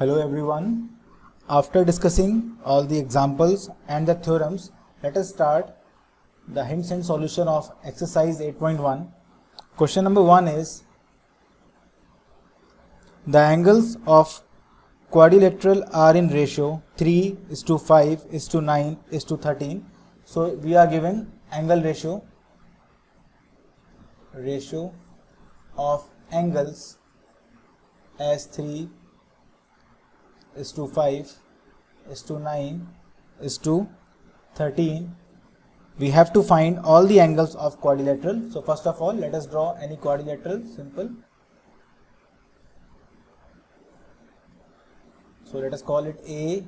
Hello everyone. After discussing all the examples and the theorems, let us start the hints and solution of exercise 8.1. Question number 1 is the angles of quadrilateral are in ratio 3:5:9:13. So we are given angle ratio of angles as 3:5:9:13. We have to find all the angles of quadrilateral. So first of all, let us draw any quadrilateral. Simple. So let us call it A,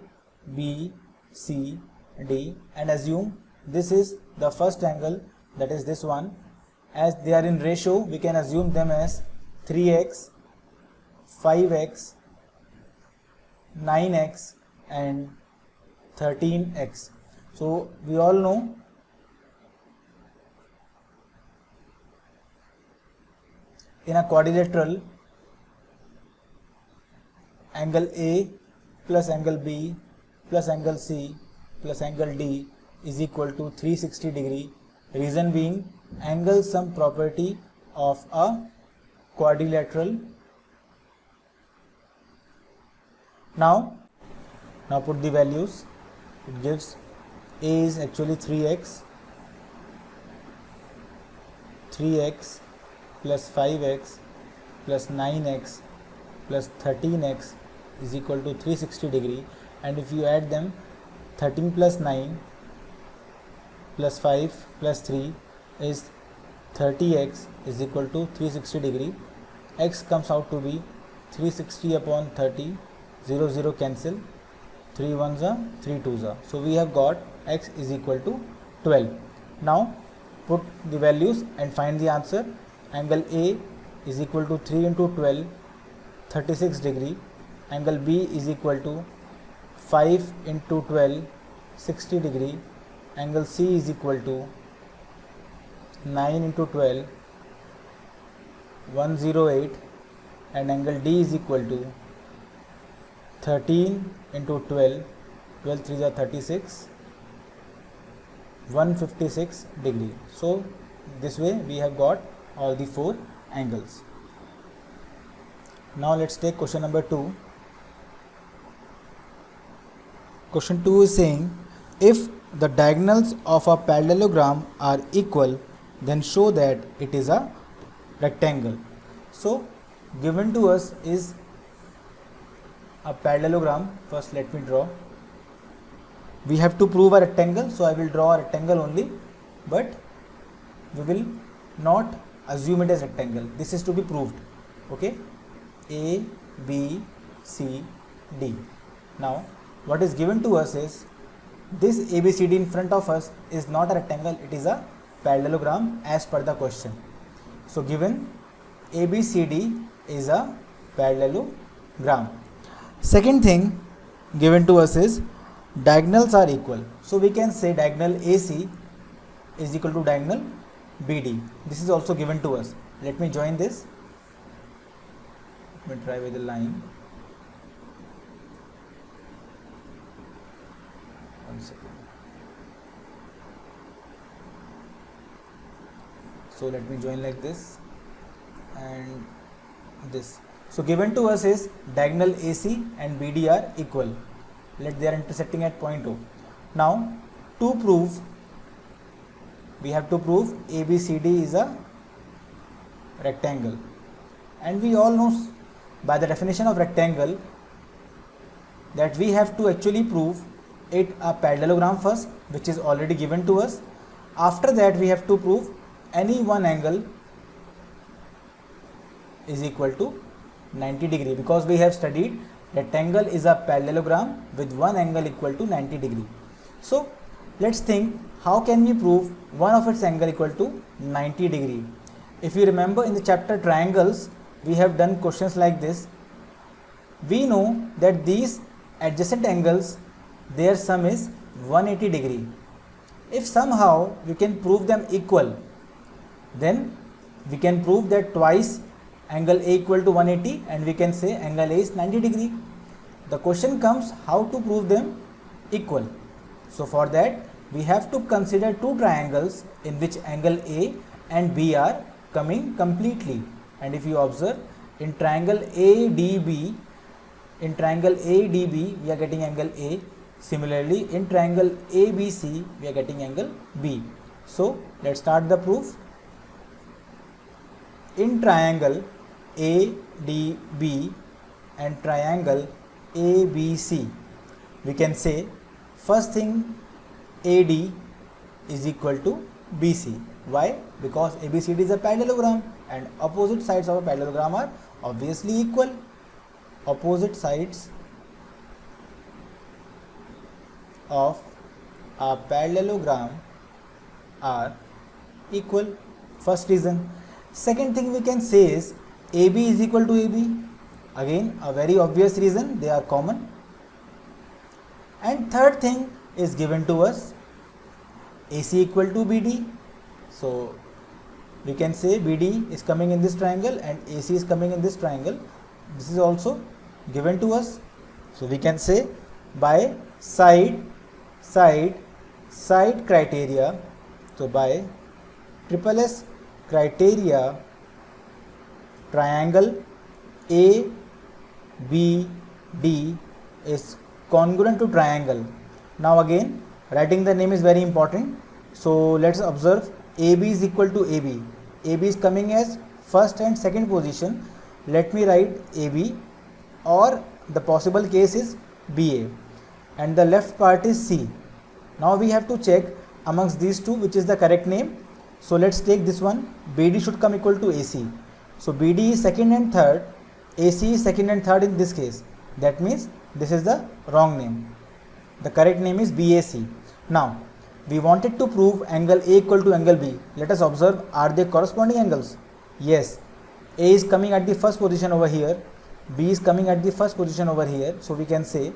B, C, D and assume this is the first angle, that is this one. As they are in ratio, we can assume them as 3x, 5x, 9x and 13x. So we all know in a quadrilateral, angle A plus angle B plus angle C plus angle D is equal to 360 degree. Reason being, angle sum property of a quadrilateral. Now put the values. It gives A is actually 3x plus 5x plus 9x plus 13x is equal to 360 degree, and if you add them, 13 plus 9 plus 5 plus 3 is 30x is equal to 360 degree. X comes out to be 360 upon 30, 0 0 cancel, 3 ones are 3 twos are. So we have got x is equal to 12. Now put the values and find the answer. Angle A is equal to 3 into 12, 36 degree. Angle B is equal to 5 into 12, 60 degree. Angle C is equal to 9 into 12, 108, and angle D is equal to 13 into 12, 12 3s are 36, 156 degree. So this way we have got all the 4 angles. Now let's take question number 2. Question 2 is saying, if the diagonals of a parallelogram are equal, then show that it is a rectangle. So given to us is a parallelogram. First let me draw. We have to prove a rectangle, so I will draw a rectangle only, but we will not assume it as rectangle. This is to be proved. Okay, A, B, C, D. Now what is given to us is this ABCD in front of us is not a rectangle, it is a parallelogram as per the question. So given ABCD is a parallelogram. Second thing given to us is diagonals are equal. So we can say diagonal AC is equal to diagonal BD. This is also given to us. Let me join this. Let me try with the line. One second. So let me join like this and this. So given to us is diagonal AC and BD are equal. Let they are intersecting at point O. Now to prove, we have to prove ABCD is a rectangle, and we all know by the definition of rectangle that we have to actually prove it a parallelogram first, which is already given to us. After that we have to prove any one angle is equal to 90 degree, because we have studied rectangle is a parallelogram with one angle equal to 90 degree. So let's think, how can we prove one of its angle equal to 90 degree? If you remember in the chapter triangles, we have done questions like this. We know that these adjacent angles, their sum is 180 degree. If somehow we can prove them equal, then we can prove that twice angle A equal to 180 and we can say angle A is 90 degree. The question comes how to prove them equal. So for that we have to consider two triangles in which angle A and B are coming completely. And if you observe, in triangle ADB, we are getting angle A. Similarly, in triangle ABC, we are getting angle B. So let's start the proof. In triangle ADB and triangle ABC, we can say first thing AD is equal to BC. Why? Because ABCD is a parallelogram and opposite sides of a parallelogram are obviously equal. Opposite sides of a parallelogram are equal. First reason. Second thing we can say is AB is equal to AB. Again, a very obvious reason, they are common. And third thing is given to us, AC equal to BD. So we can say BD is coming in this triangle and AC is coming in this triangle. This is also given to us. So we can say by side criteria, so by triple S criteria, triangle ABD is congruent to triangle. Now again, writing the name is very important. So let's observe AB is equal to AB. AB is coming as first and second position. Let me write AB, or the possible case is BA, and the left part is C. Now we have to check amongst these two which is the correct name. So let's take this one. BD should come equal to AC. So BD is second and third, AC is second and third in this case. That means this is the wrong name. The correct name is BAC. Now we wanted to prove angle A equal to angle B. Let us observe, are they corresponding angles? Yes. A is coming at the first position over here, B is coming at the first position over here. So we can say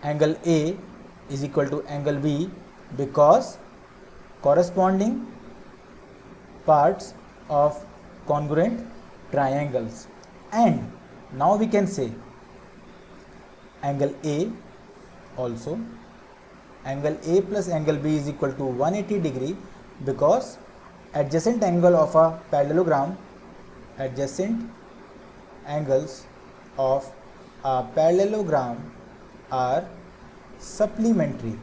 angle A is equal to angle B because corresponding parts of congruent triangles. And now we can say angle A also, angle A plus angle B is equal to 180 degree because adjacent angle of a parallelogram, adjacent angles of a parallelogram are supplementary.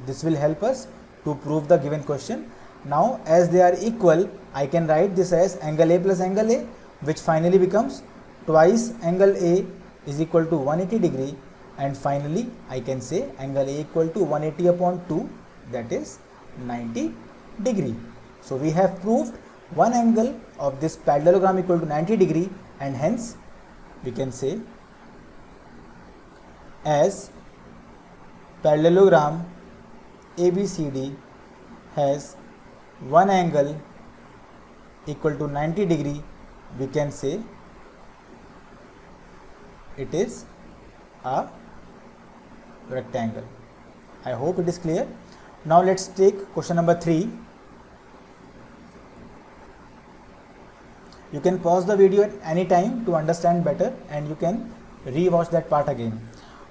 This will help us to prove the given question. Now as they are equal, I can write this as angle A plus angle A, which finally becomes twice angle A is equal to 180 degree, and finally I can say angle A equal to 180 upon 2, that is 90 degree. So we have proved one angle of this parallelogram equal to 90 degree, and hence we can say as parallelogram ABCD has one angle equal to 90 degree, we can say it is a rectangle. I hope it is clear. Now let's take question number 3. You can pause the video at any time to understand better, and you can re-watch that part again.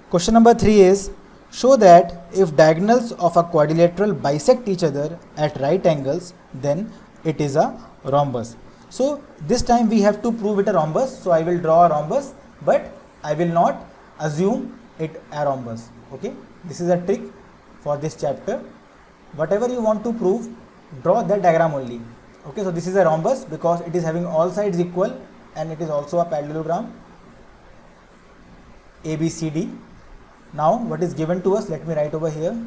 Question number 3 is, show that if diagonals of a quadrilateral bisect each other at right angles, then it is a rhombus. So this time we have to prove it a rhombus. So I will draw a rhombus, but I will not assume it a rhombus. Okay, this is a trick for this chapter. Whatever you want to prove, draw that diagram only. Okay, so this is a rhombus because it is having all sides equal and it is also a parallelogram ABCD. Now what is given to us, let me write over here.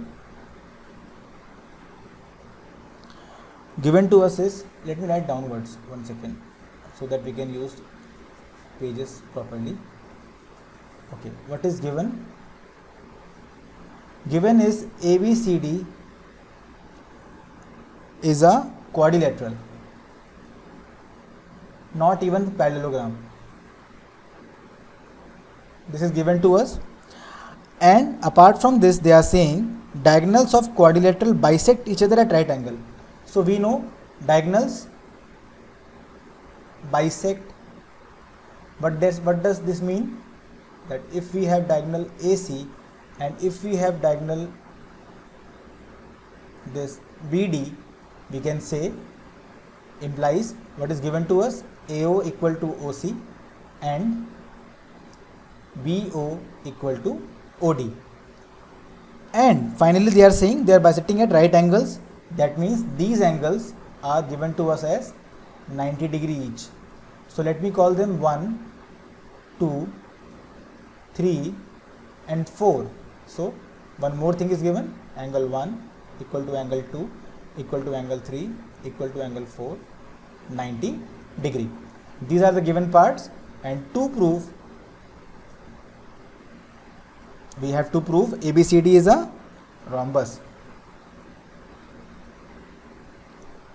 Given to us is, let me write downwards, one second, so that we can use pages properly. Okay, what is given? Given is ABCD is a quadrilateral, not even parallelogram. This is given to us, and apart from this they are saying diagonals of quadrilateral bisect each other at right angle. So we know diagonals bisect. What does this mean? that if we have diagonal AC and if we have diagonal this BD, we can say implies what is given to us, AO equal to OC and BO equal to OD. And finally they are saying they are bisecting at right angles, that means these angles are given to us as 90 degree each. So let me call them 1, 2, 3 and 4. So one more thing is given, angle 1 equal to angle 2 equal to angle 3 equal to angle 4, 90 degree. These are the given parts, and to prove, we have to prove ABCD is a rhombus.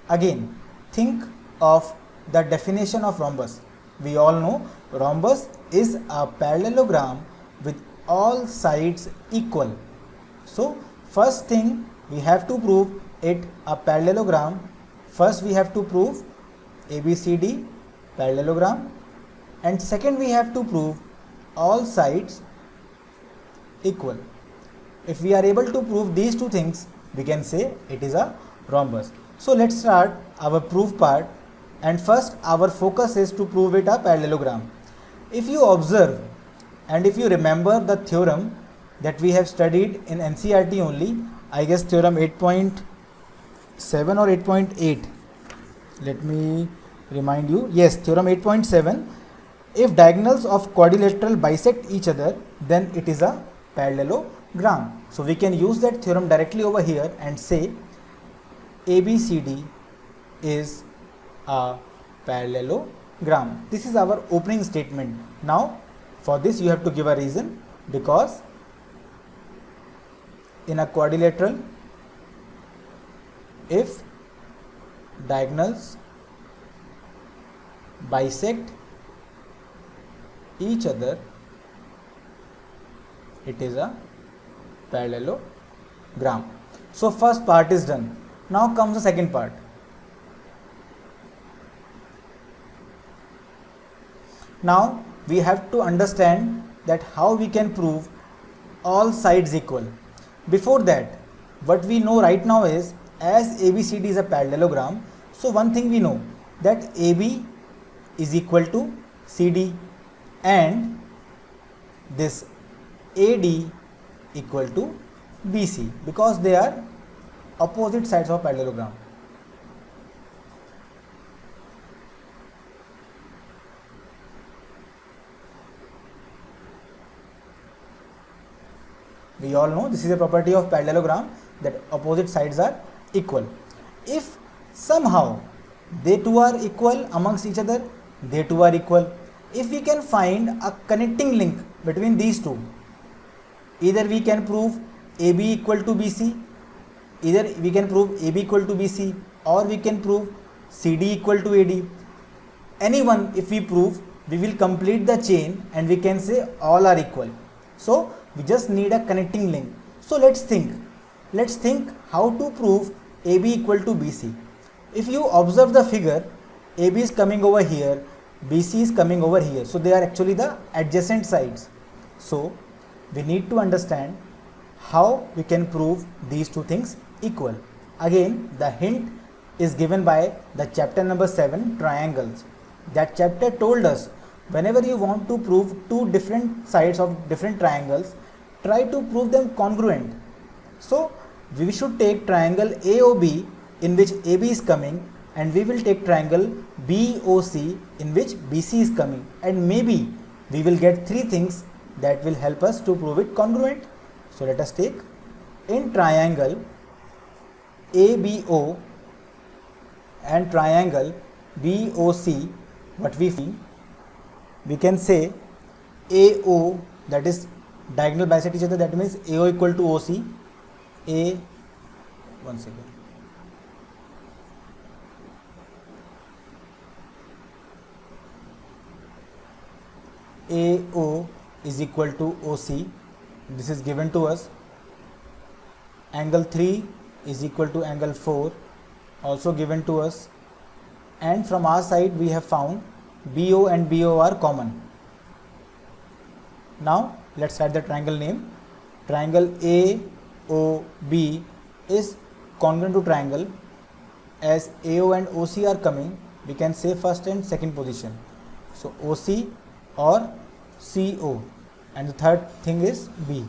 Again, think of the definition of rhombus. We all know rhombus is a parallelogram with all sides equal. So first thing we have to prove it a parallelogram. First we have to prove ABCD parallelogram, and second we have to prove all sides equal. If we are able to prove these two things, we can say it is a rhombus. So let's start our proof part, and first our focus is to prove it a parallelogram. If you observe and if you remember the theorem that we have studied in NCERT only, I guess theorem 8.7 or 8.8, let me remind you, yes, theorem 8.7, if diagonals of quadrilateral bisect each other, then it is a parallelogram. So we can use that theorem directly over here and say ABCD is a parallelogram. This is our opening statement. Now for this you have to give a reason, because in a quadrilateral, if diagonals bisect each other, it is a parallelogram. So first part is done. Now comes the second part. Now we have to understand that how we can prove all sides equal. Before that, what we know right now is, as ABCD is a parallelogram, so one thing we know, that AB is equal to CD and this AD equal to BC, because they are opposite sides of parallelogram. We all know this is a property of parallelogram, that opposite sides are equal. If somehow they two are equal amongst each other, they two are equal. If we can find a connecting link between these two, either we can prove AB equal to BC, either we can prove AB equal to BC, or we can prove CD equal to AD. Anyone if we prove, we will complete the chain and we can say all are equal. So we just need a connecting link. So let's think how to prove AB equal to BC. If you observe the figure, AB is coming over here, BC is coming over here, so they are actually the adjacent sides. So we need to understand how we can prove these two things equal. Again, the hint is given by the chapter number 7, triangles. That chapter told us, whenever you want to prove two different sides of different triangles, try to prove them congruent. So we should take triangle AOB in which AB is coming, and we will take triangle BOC in which BC is coming, and maybe we will get three things that will help us to prove it congruent. So let us take, in triangle ABO and triangle BOC, what we feel, we can say AO, that is diagonal bisect each other, that means AO equal to OC, one second, AO is equal to OC, this is given to us. Angle 3 is equal to angle 4, also given to us. And from our side we have found BO and BO are common. Now let's write the triangle name. Triangle AOB is congruent to triangle. As AO and OC are coming, we can say first and second position. So OC or CO, and the third thing is B.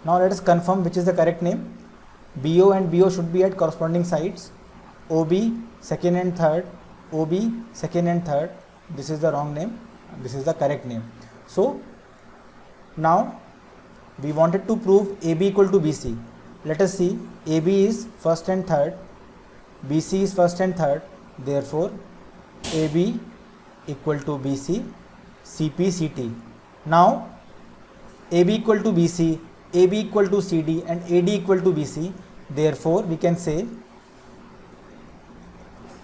Now let us confirm which is the correct name. BO and BO should be at corresponding sides. OB second and third, OB second and third. This is the wrong name, this is the correct name. So now we wanted to prove AB equal to BC. Let us see, AB is first and third, BC is first and third, therefore AB equal to BC, CP, CT. Now AB equal to BC, AB equal to CD and AD equal to BC, therefore we can say,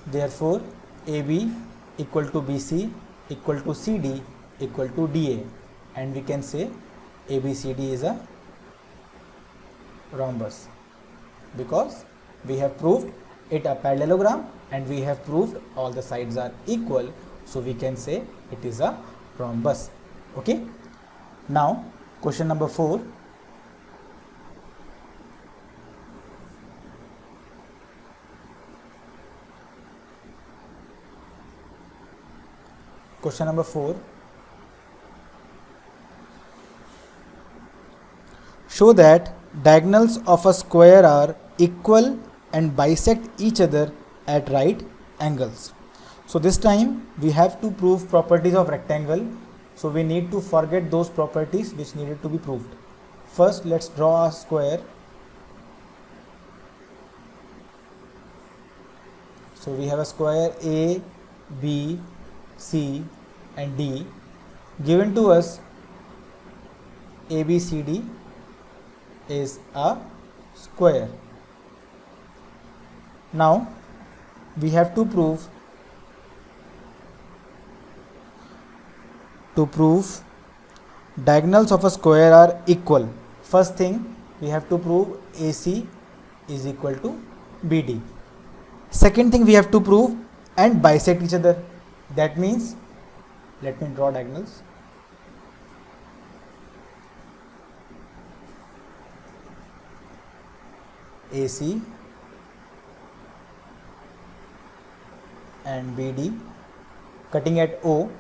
therefore AB equal to BC equal to CD equal to DA, and we can say ABCD is a rhombus because we have proved it a parallelogram and we have proved all the sides are equal, so we can say it is a rhombus. Okay, now question number 4. Question number 4. Show that diagonals of a square are equal and bisect each other at right angles. So this time we have to prove properties of rectangle. So we need to forget those properties which needed to be proved. First let's draw a square. So we have a square A, B, C and D. Given to us ABCD is a square. Now we have to prove diagonals of a square are equal. First thing we have to prove AC is equal to BD. Second thing we have to prove and bisect each other. That means, let me draw diagonals. AC and BD cutting at O.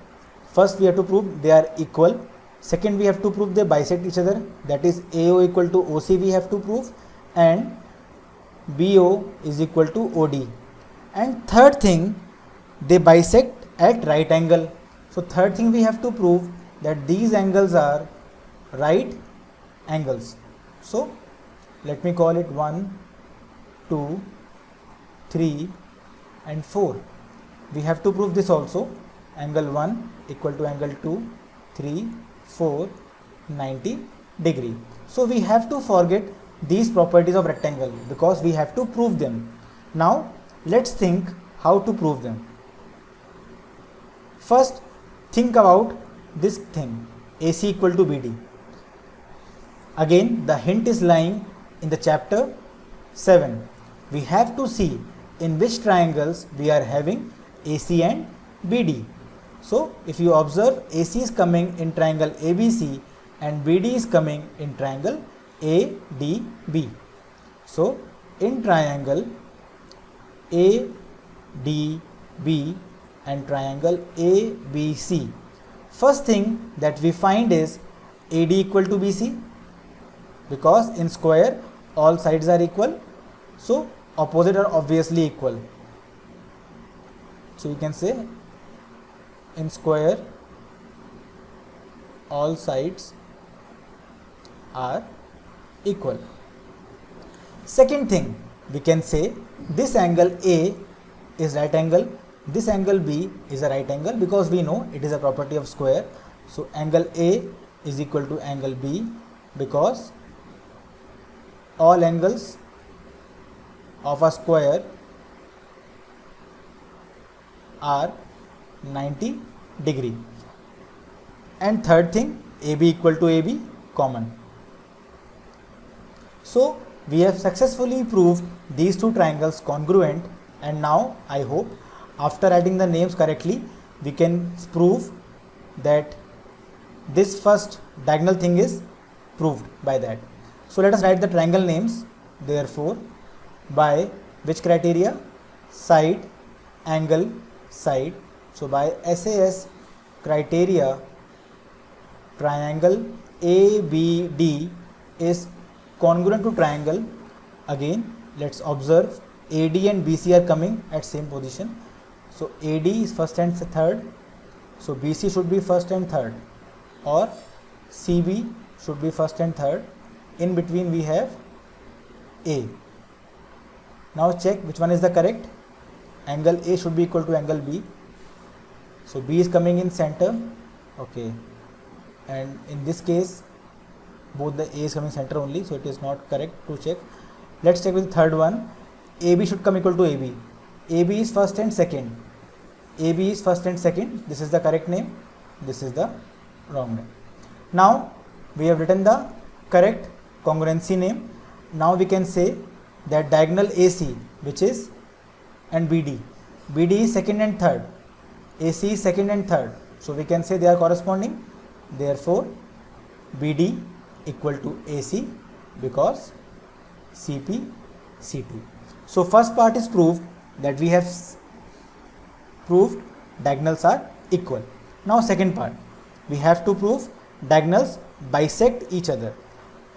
First we have to prove they are equal. Second we have to prove they bisect each other, that is AO equal to OC we have to prove, and BO is equal to OD. And third thing, they bisect at right angle. So third thing we have to prove that these angles are right angles. So let me call it 1, 2, 3 and 4. We have to prove this also. Angle 1 equal to angle 2, 3, 4, 90 degree. So we have to forget these properties of rectangle because we have to prove them. Now let's think how to prove them. First think about this thing, AC equal to BD. Again the hint is lying in the chapter 7. We have to see in which triangles we are having AC and BD. So if you observe, AC is coming in triangle ABC and BD is coming in triangle ADB. So in triangle ADB and triangle ABC, first thing that we find is AD equal to BC, because in square all sides are equal, so opposite are obviously equal. So you can say in square all sides are equal. Second thing, we can say this angle A is right angle, this angle B is a right angle, because we know it is a property of square. So angle A is equal to angle B, because all angles of a square are 90 degree. And third thing, AB equal to AB common. So we have successfully proved these two triangles congruent, and now I hope after writing the names correctly we can prove that this first diagonal thing is proved by that. So let us write the triangle names. Therefore, by which criteria? Side, angle, side. So by SAS criteria, triangle ABD is congruent to triangle. Again, let's observe AD and BC are coming at same position. So AD is first and third. So BC should be first and third, or CB should be first and third. In between we have A. Now check which one is the correct. Angle A should be equal to angle B. So B is coming in center. Okay. And in this case, both the A is coming center only. So it is not correct to check. Let's check with the third one. AB should come equal to AB. AB is first and second. AB is first and second. This is the correct name. This is the wrong name. Now we have written the correct congruency name. Now we can say that diagonal AC, which is, and BD. BD is second and third. AC is second and third. So we can say they are corresponding. Therefore, BD equal to AC because CP, CT. So first part is proved, that we have proved diagonals are equal. Now second part, we have to prove diagonals bisect each other.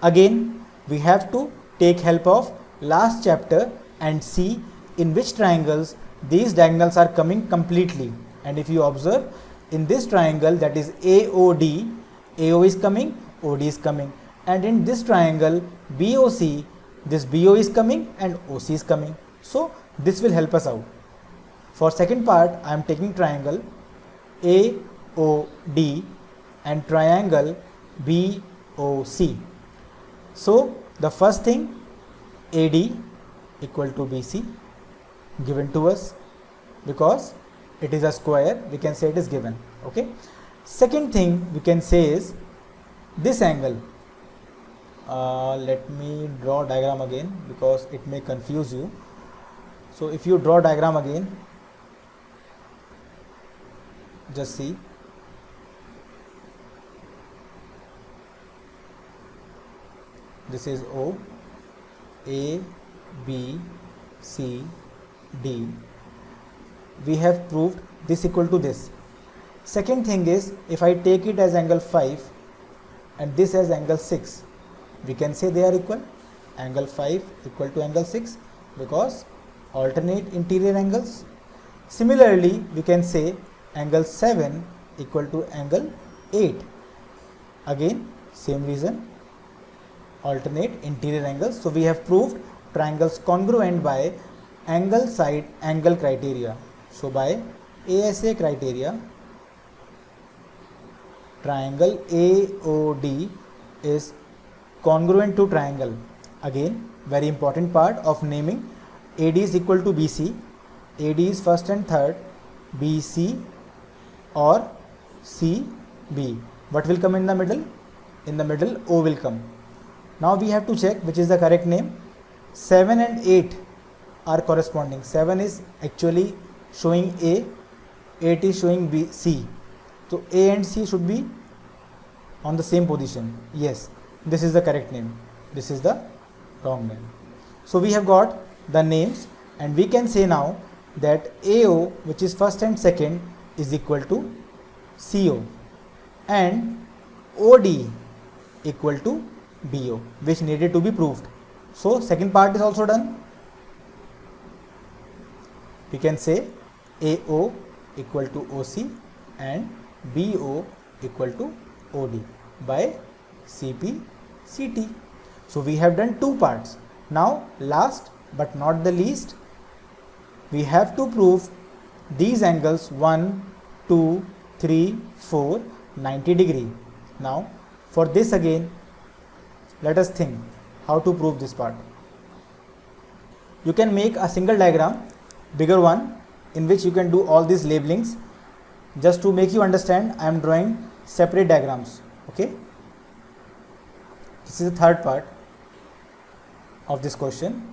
Again, we have to take help of last chapter and see in which triangles these diagonals are coming completely. And if you observe, in this triangle, that is AOD, AO is coming, OD is coming. And in this triangle BOC, this BO is coming and OC is coming. So this will help us out. For second part, I am taking triangle AOD and triangle BOC. So the first thing, AD equal to BC, given to us because it is a square, we can say it is given. Okay. Second thing we can say is this angle. Let me draw diagram again because it may confuse you. So if you draw diagram again, just see. This is O, A, B, C, D. We have proved this equal to this. Second thing is, if I take it as angle 5 and this as angle 6, we can say they are equal. Angle 5 equal to angle 6 because alternate interior angles. Similarly, we can say angle 7 equal to angle 8. Again, same reason, alternate interior angles. So we have proved triangles congruent by angle side angle criteria. So by ASA criteria, triangle AOD is congruent to triangle. Again, very important part of naming. AD is equal to BC. AD is first and third. BC or CB. What will come in the middle? In the middle, O will come. Now we have to check which is the correct name. 7 and 8 are corresponding. 7 is actually showing A, 8 is showing B, C. So A and C should be on the same position. Yes, this is the correct name. This is the wrong name. So we have got the names and we can say now that AO, which is first and second, is equal to CO and OD equal to BO, which needed to be proved. So second part is also done. We can say AO equal to OC and BO equal to OD by CP CT. So we have done two parts. Now last but not the least, we have to prove these angles 1, 2, 3, 4, 90 degree. Now for this again, let us think how to prove this part. You can make a single diagram, bigger one, in which you can do all these labelings. Just to make you understand, I am drawing separate diagrams. Okay. This is the third part of this question.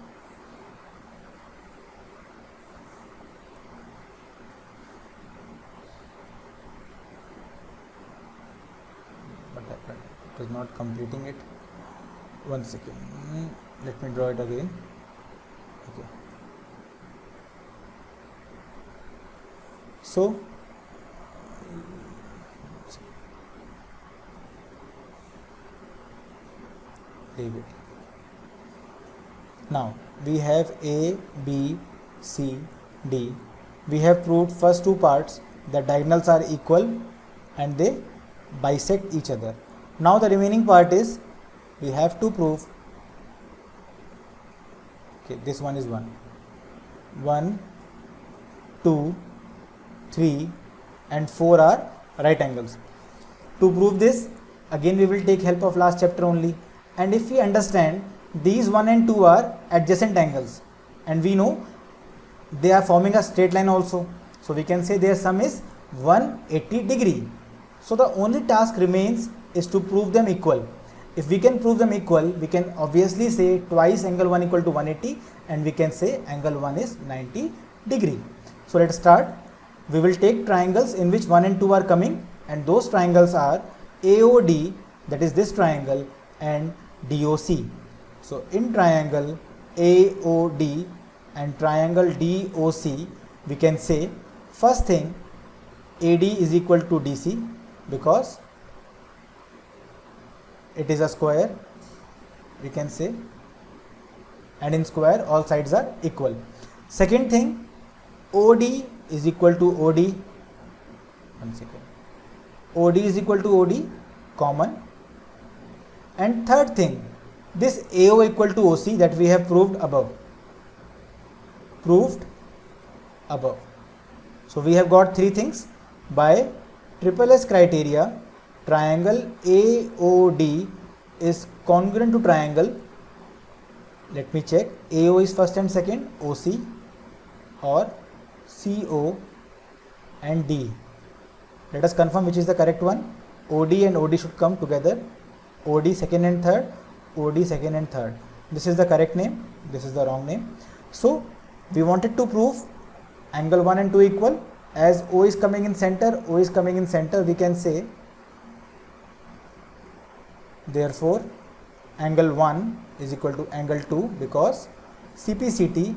is not completing it. One second. Let me draw it again. Okay. So leave it. Now we have A, B, C, D. We have proved first two parts, the diagonals are equal and they bisect each other. Now the remaining part is we have to prove, okay, this one is 1, 1, 2, 3 and 4 are right angles. To prove this, again we will take help of last chapter only, and if we understand these 1 and 2 are adjacent angles and we know they are forming a straight line also, so we can say their sum is 180 degree. So the only task remains is to prove them equal. If we can prove them equal, we can obviously say twice angle 1 equal to 180 and we can say angle 1 is 90 degree. So let's start. We will take triangles in which 1 and 2 are coming, and those triangles are AOD, that is this triangle, and DOC. So in triangle AOD and triangle DOC, we can say first thing AD is equal to DC because it is a square, we can say, and in square all sides are equal. Second thing, OD is equal to OD. One second. OD is equal to OD, common. And third thing, this AO equal to OC that we have proved above. So we have got three things. By triple S criteria, triangle AOD is congruent to triangle. Let me check. AO is first and second, OC or CO and D. Let us confirm which is the correct one. OD and OD should come together. OD second and third, OD second and third. This is the correct name, this is the wrong name. So we wanted to prove angle 1 and 2 equal. As O is coming in center, O is coming in center, we can say therefore angle 1 is equal to angle 2 because CPCT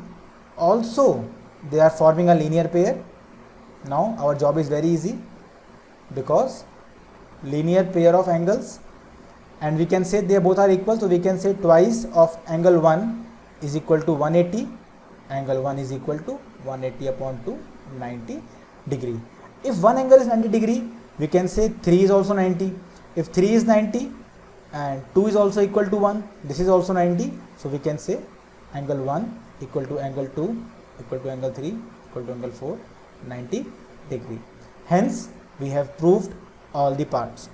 also they are forming a linear pair. Now our job is very easy because linear pair of angles, and we can say they both are equal, so we can say twice of angle 1 is equal to 180, angle 1 is equal to 180 upon 2, 90 degree. If one angle is 90 degree, we can say 3 is also 90. If 3 is 90 and 2 is also equal to 1, this is also 90, so we can say angle 1 equal to angle 2 equal to angle 3 equal to angle 4, 90 degree. Hence we have proved all the parts.